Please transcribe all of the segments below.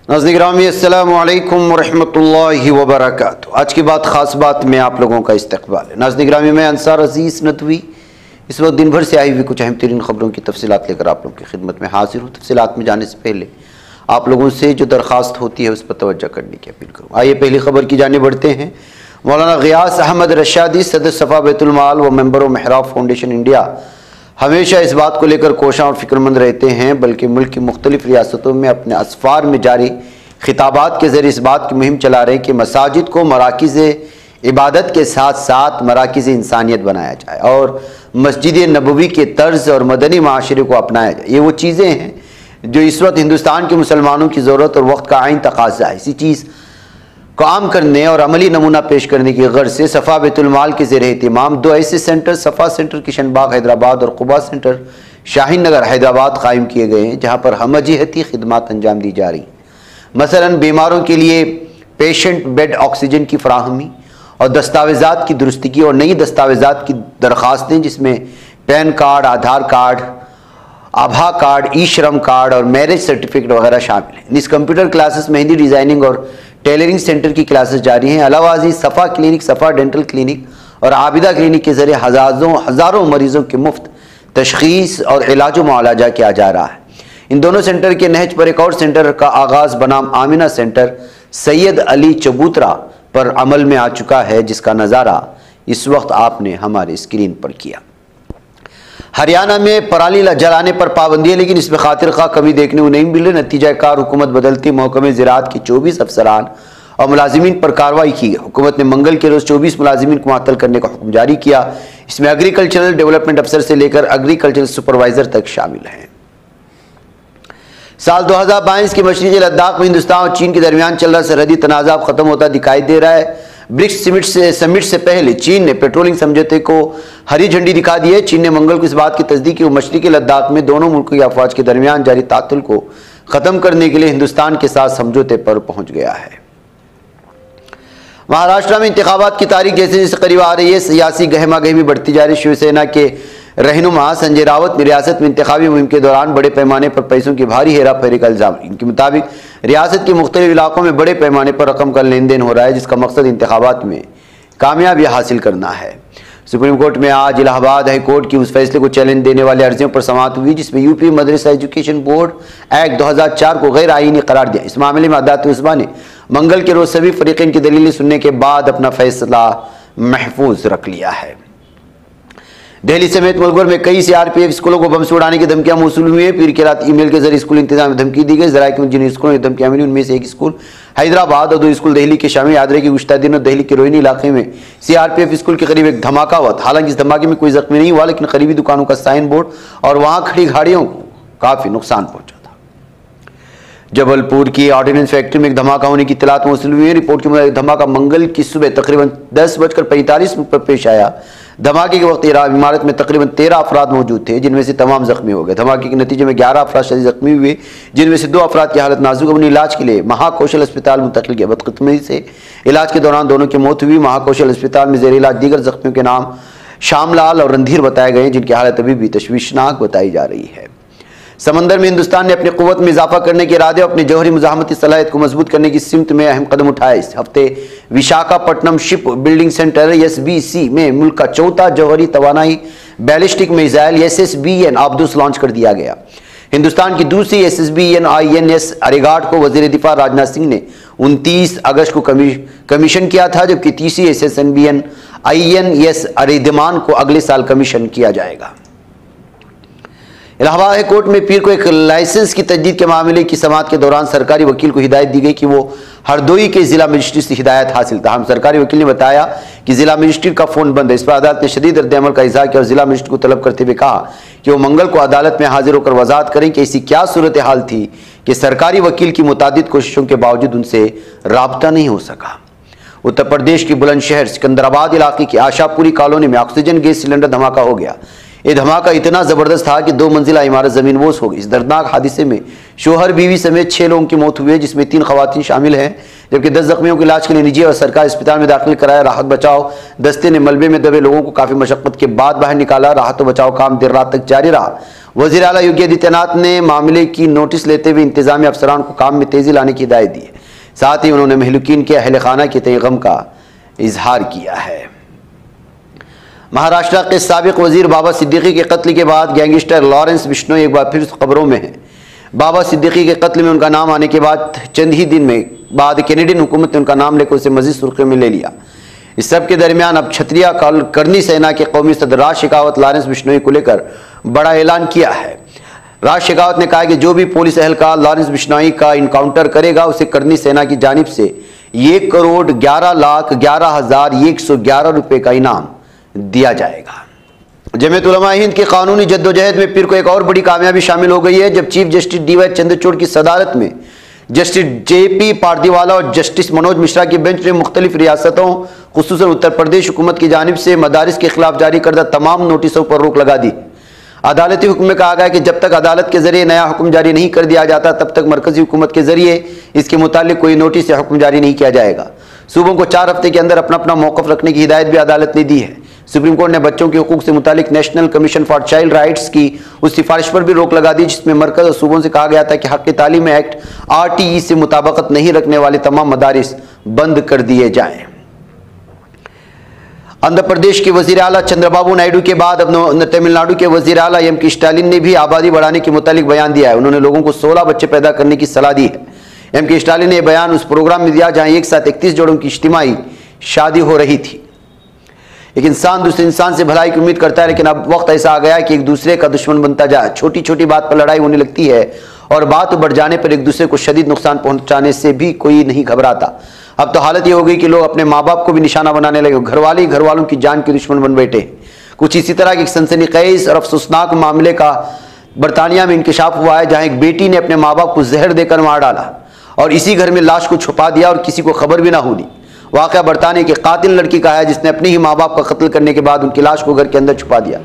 नाज़रीन गिरामी अस्सलामु अलैकुम वरहमतुल्लाहि वबरकातुहू। आज की बात ख़ास बात में आप लोगों का इस्तक़बाल है। नाज़रीन गिरामी, मैं अंसार अज़ीज़ नदवी इस वक्त दिन भर से आई हुई कुछ अहम तरीन ख़बरों की तफसीलात लेकर आप लोगों की खिदमत में हाजिर हूँ। तफसीलात में जाने से पहले आप लोगों से जो दरख्वास्त होती है उस पर तवज्जो करने की अपील करूँ। आइए पहली खबर की जाने बढ़ते हैं। मौलाना ग़ियास अहमद रशादी, सदर सफ़ा बैतुल माल व मेंबर महराब फाउंडेशन इंडिया, हमेशा इस बात को लेकर कोशां और फिक्रमंद रहते हैं, बल्कि मुल्क की मुख्तलिफ रियासतों में अपने असफ़ार में जारी खिताबात के ज़रिए इस बात की मुहिम चला रहे हैं कि मसाजिद को मराकिज़ इबादत के साथ साथ मराकिज़ इंसानियत बनाया जाए और मस्जिद नबवी के तर्ज़ और मदनी माशरे को अपनाया जाए। ये वो चीज़ें हैं जो इस वक्त हिंदुस्तान के मुसलमानों की ज़रूरत और वक्त का आइन तकाज़ा है। इसी चीज़ को आम करने और अमली नमूना पेश करने की गर्ज से सफ़ा बैतुल माल के ज़ेर एहतिमाम दो ऐसे सेंटर, सफ़ा सेंटर किशन बाग हैदराबाद और क़ुबा सेंटर शाहीन नगर हैदराबाद कायम किए गए हैं, जहाँ पर हमजिहती खिदमात अंजाम दी जा रही हैं। मसलन बीमारों के लिए पेशेंट बेड ऑक्सीजन की फराहमी और दस्तावेज़ात की दुरुस्तगी और नई दस्तावेज़ात की दरख्वास्तें, जिसमें पैन कार्ड, आधार कार्ड, आभा कार्ड, ई श्रम कार्ड और मैरिज सर्टिफिकेट वगैरह शामिल हैं। इस कंप्यूटर क्लासेस, मेहंदी डिज़ाइनिंग और टेलरिंग सेंटर की क्लासेस जारी हैं। अलावाजी सफ़ा क्लिनिक, सफ़ा डेंटल क्लिनिक और आबिदा क्लिनिक के ज़रिए हज़ारों मरीज़ों के मुफ्त तशख़ीस और इलाज मुआलजा किया जा रहा है। इन दोनों सेंटर के नहज पर एक और सेंटर का आगाज़ बनाम आमिना सेंटर सैयद अली चबूतरा पर अमल में आ चुका है, जिसका नज़ारा इस वक्त आपने हमारे स्क्रीन पर किया। हरियाणा में पराली जलाने पर पाबंदी है, लेकिन इसमें खातिर खा कमी देखने को नहीं मिल रही। नतीजा कार हुकूमत बदलती महकमे ज़राअत के 24 अफसरान और मुलाजिमीन पर कार्रवाई की गई। हुकूमत ने मंगल के रोज़ 24 मुलाजिमीन को मुअत्तल करने का हुक्म जारी किया। इसमें एग्रीकल्चरल डेवलपमेंट अफसर से लेकर एग्रीकल्चरल सुपरवाइज़र तक शामिल हैं। साल 2022 के मशरिक़ी लद्दाख में हिंदुस्तान और चीन के दरमियान चल रहा सरहदी तनाज़ा अब ख़त्म होता दिखाई दे रहा है। ब्रिक्स समिट से पहले चीन ने पेट्रोलिंग समझौते को हरी झंडी दिखा दी है। चीन ने मंगल को इस बात की तस्दीक की वो मशरिक़ी लद्दाख में दोनों मुल्कों की अफवाज के दरमियान जारी तातुल को ख़त्म करने के लिए हिंदुस्तान के साथ समझौते पर पहुँच गया है। महाराष्ट्र में इंतखाबात की तारीख जैसे जैसे करीब आ रही है, सियासी गहमा गहमी बढ़ती जा रही है। शिवसेना के रहनुमा संजय रावत ने रियासत में इंतखाबी मुहिम के दौरान बड़े पैमाने पर पैसों की भारी हेरा फेरी का इल्ज़ाम। इनके मुताबिक रियासत के मुख्तलिफ इलाकों में बड़े पैमाने पर रकम का लेन देन हो रहा है, जिसका मकसद इंतखाबात में कामयाबी हासिल करना है। सुप्रीम कोर्ट में आज इलाहाबाद हाई कोर्ट की उस फैसले को चैलेंज देने वाले अर्जियों पर समाअत हुई, जिसमें यूपी मदरसा एजुकेशन बोर्ड एक्ट 2004 को गैर आईनी करार दिया। इस मामले में अदालत उस्मा ने मंगल के रोज सभी फरीक़ैन की दलीलें सुनने के बाद अपना फैसला महफूज रख लिया है। दिल्ली समेत मुल्क भर में कई सीआरपीएफ स्कूलों को बम से उड़ाने की धमकियां मौसूल हुई है। पीर की रात ईमेल के जरिए स्कूल इंतजाम में धमकी दी गई। जरा कि जिन स्कूलों में धमकियां मिली उनमें से एक स्कूल हैदराबाद और 2 स्कूल दिल्ली के शामिल। याद रहे कि गुज़श्ता दिनों दिल्ली के रोहिणी इलाके में सीआरपीएफ स्कूल के करीब एक धमाका हुआ। हालांकि इस धमाके में कोई जख्मी नहीं हुआ, लेकिन करीबी दुकानों का साइन बोर्ड और वहां खड़ी गाड़ियों को काफी नुकसान पहुंचा था। जबलपुर की ऑर्डिनेंस फैक्ट्री में एक धमाका होने की इत्तलात मौसूल हुई है। रिपोर्ट के मुताबिक धमाका मंगल की सुबह तकरीबन 10:45 पर पेश आया। धमाके के वक्त इमारत में तकरीबन 13 अफराद मौजूद थे, जिनमें से तमाम जख्मी हो गए। धमाके के नतीजे में 11 अफराद शदीद जख्मी हुए, जिनमें से 2 अफराद की हालत नाजुक। उन्हें इलाज के लिए महाकौशल अस्पताल मुंतकिल किया। बदकिस्मती से इलाज के दौरान दोनों की मौत हुई। महाकौशल अस्पताल में जेर इलाज दीगर जख्मियों के नाम श्यामलाल और रणधीर बताए गए, जिनकी हालत अभी भी तशवीशनाक बताई जा रही है। समंदर में हिंदुस्तान ने अपनी क़ुव्वत में इजाफा करने के इरादे और अपनी जौहरी मुज़ाहमती सलाहियत को मजबूत करने की सिमत में अहम कदम उठाए। इस हफ्ते Visakhapatnam ship building centre SBC में मुल्क का चौथा जौहरी तवानाई बैलिस्टिक मिसाइल SSBN आब्दुस लॉन्च कर दिया गया। हिंदुस्तान की दूसरी SSBN INS अरेगाट को वज़ीर दिफा राजनाथ सिंह ने 29 अगस्त को कमीशन किया था, जबकि तीसरी SSBN INS अरिदमान को अगले साल कमीशन किया जाएगा। इलाहाबाद हाई कोर्ट में पीर को एक लाइसेंस की तजदीद के मामले की समाअत के दौरान सरकारी वकील को हिदायत दी गई कि वो हरदोई के जिला मजिस्ट्रेट से हिदायत हासिल। ताहम सरकारी वकील ने बताया कि जिला मजिस्ट्रेट का फोन बंद है। इस पर अदालत ने शदीद रद्द-ए-अमल का इज़हार किया और जिला मजिस्ट्रेट को तलब करते हुए कहा कि वो मंगल को अदालत में हाजिर होकर वजाहत करें कि ऐसी क्या सूरत हाल थी कि सरकारी वकील की मुतादिद कोशिशों के बावजूद उनसे राब्ता नहीं हो सका। उत्तर प्रदेश के बुलंदशहर सिकंदराबाद इलाके की आशापुरी कॉलोनी में ऑक्सीजन गैस सिलेंडर धमाका हो गया। ये धमाका इतना ज़बरदस्त था कि 2 मंजिला इमारत ज़मीनबोस हो गई। इस दर्दनाक हादसे में शोहर बीवी समेत 6 लोगों की मौत हुई है, जिसमें 3 खवातीन शामिल हैं, जबकि 10 जख्मियों के इलाज के लिए निजी और सरकारी अस्पताल में दाखिल कराया। राहत बचाव दस्ते ने मलबे में दबे लोगों को काफ़ी मशक्क़त के बाद बाहर निकाला। राहत और बचाव काम देर रात तक जारी रहा। वज़ीर आला योगी आदित्यनाथ ने मामले की नोटिस लेते हुए इंतजामी अफसरान को काम में तेजी लाने की हिदायत दी है। साथ ही उन्होंने महलूकीन के अहल खाना के तय गम का इजहार किया है। महाराष्ट्र के साबिक वजीर बाबा सिद्दीकी के कत्ल के बाद गैंगस्टर लॉरेंस बिश्नोई एक बार फिर खबरों में है। बाबा सिद्दीकी के कत्ल में उनका नाम आने के बाद चंद ही दिन में बाद कैनेडियन हुकूमत ने उनका नाम लेकर उसे मजीद सुर्खियों में ले लिया। इस सब के दरमियान अब क्षत्रिय करनी सेना के कौमी सदर राज शेखावत लॉरेंस बिश्नोई को लेकर बड़ा ऐलान किया है। राज शेखावत ने कहा कि जो भी पुलिस एहलकार लॉरेंस बिश्नोई का इनकाउंटर करेगा उसे करनी सेना की जानिब से 1,11,11,111 रुपए का इनाम दिया जाएगा। जमीयत उलमा हिंद की कानूनी जद्दोजहद में फिर को एक और बड़ी कामयाबी शामिल हो गई है, जब चीफ जस्टिस DY चंद्रचूड़ की सदारत में जस्टिस JP पारदीवाला और जस्टिस मनोज मिश्रा की बेंच ने मुख्तलिफ रियासतों खुसूसन उत्तर प्रदेश हुकूमत की जानिब से मदारिस के खिलाफ जारी करदा तमाम नोटिसों पर रोक लगा दी। अदालती हुक्म में कहा गया कि जब तक अदालत के जरिए नया हुक्म जारी नहीं कर दिया जाता तब तक मरकजी हुकूमत के जरिए इसके मुतालिक कोई नोटिस या हुक्म जारी नहीं किया जाएगा। सूबों को 4 हफ्ते के अंदर अपना अपना मौक़िफ़ रखने की हिदायत भी अदालत ने दी है। सुप्रीम कोर्ट ने बच्चों के हुकूक से मुतालिक national commission for child rights की उस सिफारिश पर भी रोक लगा दी जिसमें मरकज और सूबों से कहा गया था कि हक़ तालीम एक्ट RTE से मुताबिकत नहीं रखने वाले तमाम मदारिस बंद कर दिए जाएं। आंध्र प्रदेश के वज़ीर आला चंद्रबाबू नायडू के बाद अब तमिलनाडु के वज़ीर आला M.K. स्टालिन ने भी आबादी बढ़ाने के मुतालिक बयान दिया है। उन्होंने लोगों को 16 बच्चे पैदा करने की सलाह दी है। M.K. स्टालिन ने यह बयान उस प्रोग्राम में दिया जहां एक साथ 31 जोड़ों की इज्तिमाई शादी हो रही थी। एक इंसान दूसरे इंसान से भलाई की उम्मीद करता है, लेकिन अब वक्त ऐसा आ गया है कि एक दूसरे का दुश्मन बनता जाए। छोटी छोटी बात पर लड़ाई होने लगती है और बात बढ़ जाने पर एक दूसरे को शदीद नुकसान पहुंचाने से भी कोई नहीं घबराता। अब तो हालत ये हो गई कि लोग अपने माँ बाप को भी निशाना बनाने लगे। घर वाले ही घर वालों की जान के दुश्मन बन बैठे। कुछ इसी तरह के सनसनीखेज और अफसोसनाक मामले का बरतानिया में इंकशाफ हुआ है, जहाँ एक बेटी ने अपने माँ बाप को जहर देकर मार डाला और इसी घर में लाश को छुपा दिया और किसी को खबर भी ना हुई। वाक़या बरतानिया के कातिल लड़की का है जिसने अपने ही माँ बाप का कत्ल करने के बाद उनकी लाश को घर के अंदर छुपा दिया।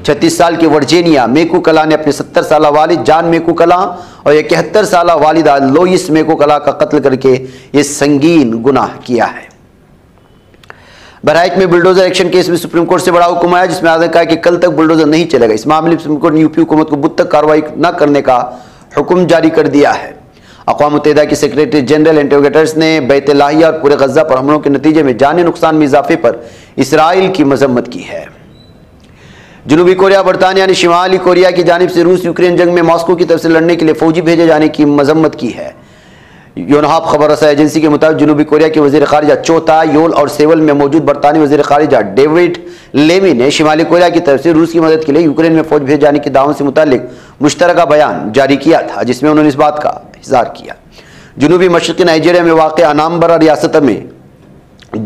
36 साल की वर्जीनिया मेकुकला ने अपने 70 साल वालिद जॉन मेकुकला और 71 साल वालिदा लोइस मेकुकला का कत्ल करके ये संगीन गुनाह किया है। बहराइच में बुलडोजर एक्शन केस में सुप्रीम कोर्ट से बड़ा हुक्म आया जिसमें आगे कहा कि कल तक बुलडोजर नहीं चलेगा। इस मामले में सुप्रीम कोर्ट ने यूपी हुकूमत को बुध तक कार्रवाई न करने का हुक्म जारी कर दिया है। अक़वाम मुत्तहिदा के सेक्रेटरी जनरल इंटरोगेटर्स ने बैत लाहिया और पूरे गज़ा पर हमलों के नतीजे में जानी नुकसान में इजाफे पर इसराइल की मजम्मत की है। जनूबी कोरिया बरतानिया ने शिमाली कोरिया की जानिब से रूस यूक्रेन जंग में मॉस्को की तरफ से लड़ने के लिए फौजी भेजे जाने की मजम्मत की है। योनहाप खबर रसा एजेंसी के मुताबिक जनूबी कोरिया के वज़ीर ख़ारिजा चोता योल और सेवल में मौजूद बरतानी वज़ीर ख़ारिजा डेविड लेमी ने शिमाली कोरिया की तरफ से रूस की मदद के लिए यूक्रेन में फौज भेजे जाने की दावों से मुतालिक मुश्तरका बयान जारी किया था, जिसमें उन्होंने इस बात का इज़हार किया। जनूबी मशरक़ी नाइजीरिया में वाक़ अनाम्बरा रियासत में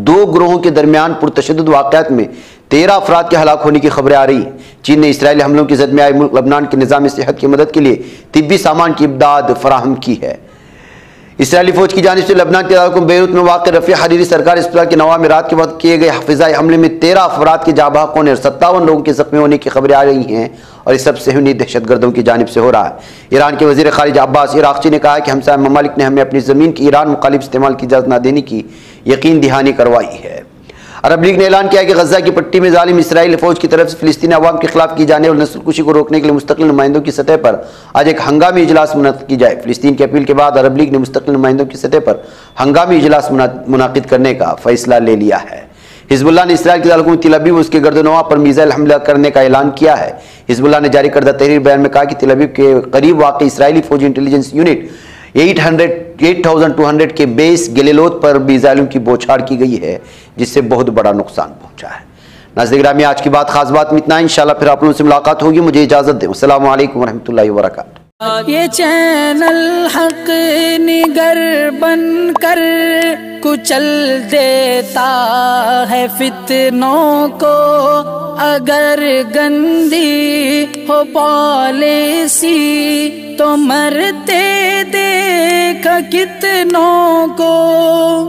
2 ग्रोहों के दरमियान पुरतशद्दुद वाक़यात में 13 अफराद के हलाक होने की खबरें आ रही हैं। चीन ने इसराइली हमलों की जद में आए मुल्क लबनान के निज़ाम सेहत की मदद के लिए तिब्बी सामान की इमदाद फराहम की है। इसराइली फौज की जानिब से लबनान के दारकुम बेरूत में वाक़ रफ़ी हरीरी सरकारी अस्पताल के नवामिरात के वक्त किए गए हफ़िज़ाई हमले में 13 अफराद के जाँ बहक होने और 57 लोगों के ज़ख्मी होने की खबरें आ रही हैं और इस सब सहूनी दहशतगर्दों की जानिब से हो रहा है। ईरान के वज़ीर ख़ारिजा अब्बास इराक़ची ने कहा कि हमसाया ममालिक ने हमें अपनी ज़मीन की ईरान मुखालिफ इस्तेमाल की इजाज़त न देने की यकीन दहानी करवाई है। अरब लीग ने ऐलान किया कि गज़ा की पट्टी में जालिम इसराइली फौज की तरफ से फ़िलिस्तीनी अवाम के खिलाफ की जाने वाली नस्लकुशी को रोकने के लिए मुस्तक़िल नुमाइंदों की सतह पर आज एक हंगामी इजलास मुनक़्क़िद की जाए। फ़िलिस्तीन की अपील के बाद अरब लीग ने मुस्तक़िल नुमाइंदों की सतह पर हंगामी इजलास मुनक़्क़िद करने का फ़ैसला ले लिया है। हिज़्बुल्लाह ने इसराइल के दारकूम तेल अवीव उसके गर्दनवा पर मीज़ाइल हमला करने का ऐलान किया है। हिज़्बुल्लाह ने जारी करदा तहरीर बयान में कहा कि तेल अवीव के करीब वाक़ इसराइली फौजी इंटेलिजेंस यूनिट 8200 के बेस गलिलोत पर मीज़ाइलों की बौछार की गई है, जिससे बहुत बड़ा नुकसान पहुंचा है। नाज़रीन गिरामी, आज की बात खास बात में इतना। इंशाल्लाह फिर आप लोगों से मुलाकात होगी। मुझे इजाज़त दें। अस्सलामु अलैकुम वरहमतुल्लाहि वबरकातुहू। ये चैनल हक निगर बन कर कुचल देता है फितनों को, अगर गंदी हो पॉलिसी तो मरते देख कितनों को।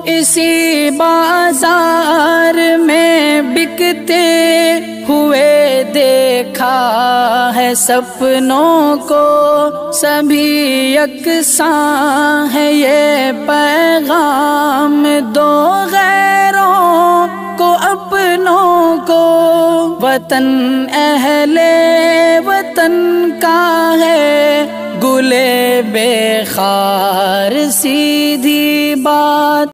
इसी बाजार में बिकते हुए देखा है सपनों को, सभी यकसां है ये पैगाम दो गैरों को अपनों को। वतन अहले वतन का खार सीधी बात।